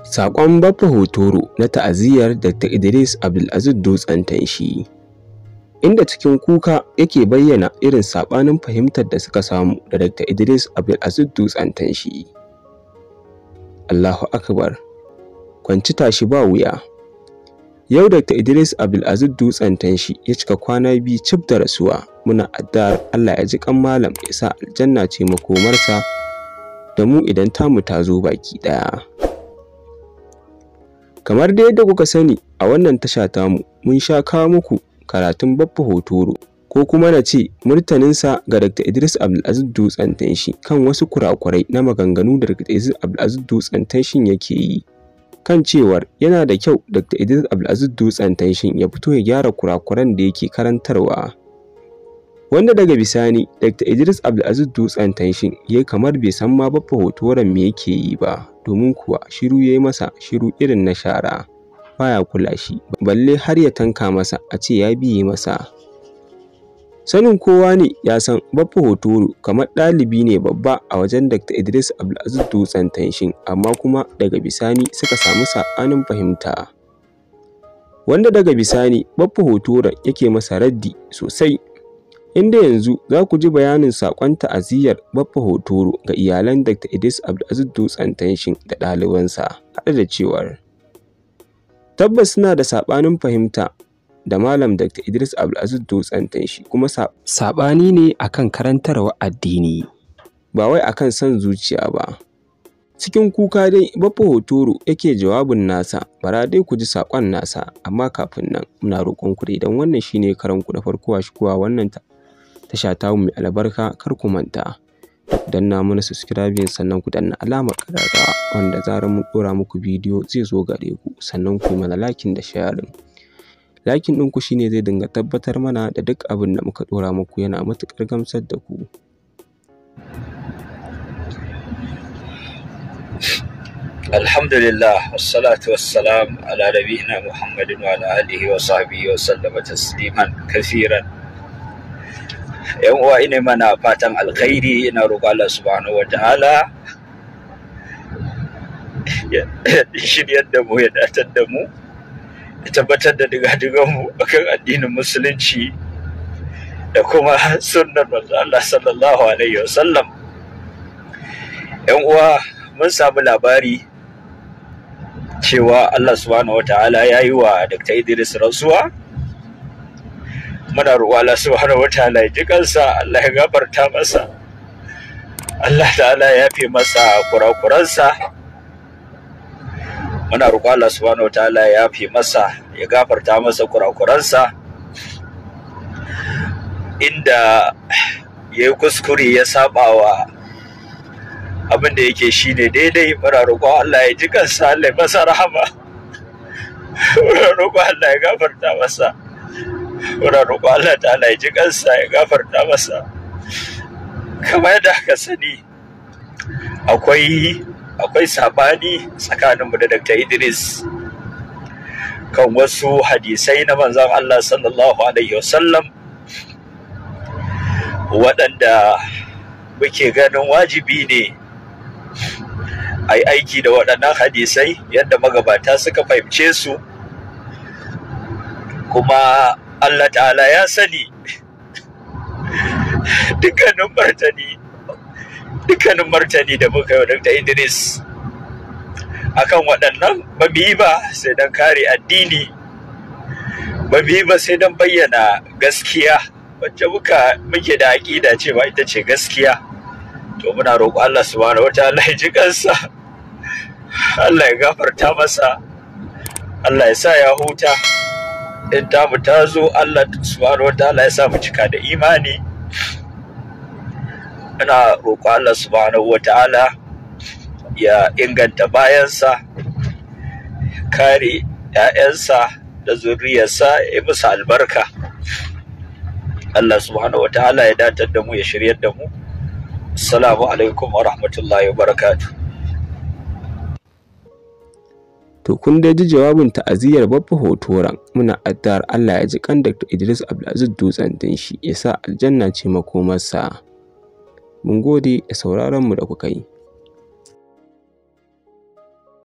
Saƙon Baffa Hotoro na ta'aziyyar Dr. Idris Abdulaziz Dutsen Tanshi, inda cikin kuka yake bayyana irin saɓanin fahimtar da suka samu da Dr. Idris Abdulaziz Dutsen Tanshi. Allahu Akbar, kwanci tashi ba wuya. Yau Dr. Idris Abdulaziz Dutsen Tanshi ya cika kwana biyu cif da rasuwa. Muna addu'ar Allah ya ji kan malam, ya sa aljanna ce makomarsa da mu idan tamu ta zo baki ɗaya. Kamar da yadda kuka sani a wannan tasha tamu mun sha kawo muku karatun Baffa Hotoro, ko kuma na ce murtaninsa ga Dr. Idris Abdulaziz Dutsen Tanshi kan wasu kurakurai na maganganu da Dr. Idris Abdulaziz Dutsen Tanshin yake yi, kan cewar yana da kyau Dr. Idris Abdulaziz Dutsen Tanshin ya fito ya gyara kurakuran da yake karantarwa. Wanda daga bisani Dr. Idris Abdulaziz Dutsen Tanshin ya kamar bai san ma Baffa Hotoron me yake yi ba, domin kuwa shiru ya yi masa, shiru irin na shara, baya kula shi, balle har ya tanka masa a ce ya biye masa. Sanin kowa ne ya san Baffa Hotoro kamar ɗalibi ne babba a wajen Dr. Idris Abdulaziz Dutsen Tanshin, amma kuma daga bisani suka samu saɓanin fahimta, wanda daga bisani Baffa Hotoron yake masa raddi sosai, inda yanzu za ku ji bayanin saƙon ta'aziyyar Baffa Hotoro ga iyalan Dr. Idris Abdulaziz Dutsen Tanshin da ɗalibansa, haɗe da cewar tabbas suna da saɓanin fahimta da Malam Dr. Idris Abdulaziz Dutsen Tanshi, kuma saɓani ne akan karantarwa addini, ba wai akan son zuciya ba. Cikin kuka dai Baffa Hotoro yake jawabin nasa, bara dai ku ji saƙon nasa, amma kafin nan muna roƙon ku idan wannan shine karanku na farko a shigowa wannan tasha ta mai albarka, kar ku manta da ku danna mana subscribing, sannan ku danna alamar ƙararrawa wanda zarar mun ɗora muku bidiyo zai zo gare ku, sannan ku yi mana liking da sharing. Liking ɗinku shine zai dinga tabbatar mana da duk abin da muka ɗora muku yana matuƙar gamsar da ku. Alhamdulillah, wassalatu wassalam ala nabiyina Muhammadin wa ala alihi wa sahbihi wa sallama tasliman kafiran. Yan uwa, ina mana fatan alkhairi, ina roƙo Allah subhanahu wataala ya shiryar da mu, ya datar da mu, ya tabbatar da digadigan mu akan addinin musulunci da kuma sunnar manzo Allah sallallahu alaihi wasallam. Yan uwa, mun samu labari cewa Allah subhanahu wataala ya yi wa Dr. Idris rasuwa. Muna roƙo Allah subhanahu wataala ya ji kansa, Allah ya gafarta masa, Allah ta'ala ya yafe masa kurakuransa. Muna roƙo Allah subhanahu wataala ya yafe masa, ya gafarta masa kurakuransa, inda ya yi kuskure ya sabawa abin da yake shine daidai. Muna roƙo Allah ya ji kansa, Allah ya masa rahama, muna roƙo Allah ya gafarta masa, muna roƙo Allah ta'ala ya ji kansa, ya gafarta masa. Kamar yadda aka sani, akwai sabani tsakaninmu da Dr. Idris kan wasu hadisai na manzon Allah sallallahu alaihi wasallam, waɗanda muke ganin wajibi ne a yi aiki da waɗannan hadisai yadda magabata suka fahimce su, kuma Allah ta'ala ya sani dukkanin martani da muka yi wa Dr. Idris akan waɗannan ba mu yi ba sai don kare addini, ba mu yi ba sai don bayyana gaskiya wacce muke da aƙida cewa ita ce gaskiya. To muna roƙo Allah subhanahu wataala ya ji kansa, Allah ya gafarta masa, Allah ya sa ya huta. In tamu ta zo, Allah subhanahu wataala ya sa mu cika da imani. Ina roƙo Allah subhanahu wataala ya inganta bayansa, kare ‘ya'yansa da zuriyarsa, ya musu albarka. Allah subhanahu wataala ya datar da mu, ya shiryar da mu. Assalamu alaikum wa rahmatullahi wa barakatuh. To kun dai ji jawabin ta'aziyyar Baffa Hotoron. Muna addu'ar Allah ya ji kan Dr. Idris Abdulaziz Dutsen Tanshi, ya sa aljanna ce makomarsa. Mun gode da sauraron mu da kuka yi.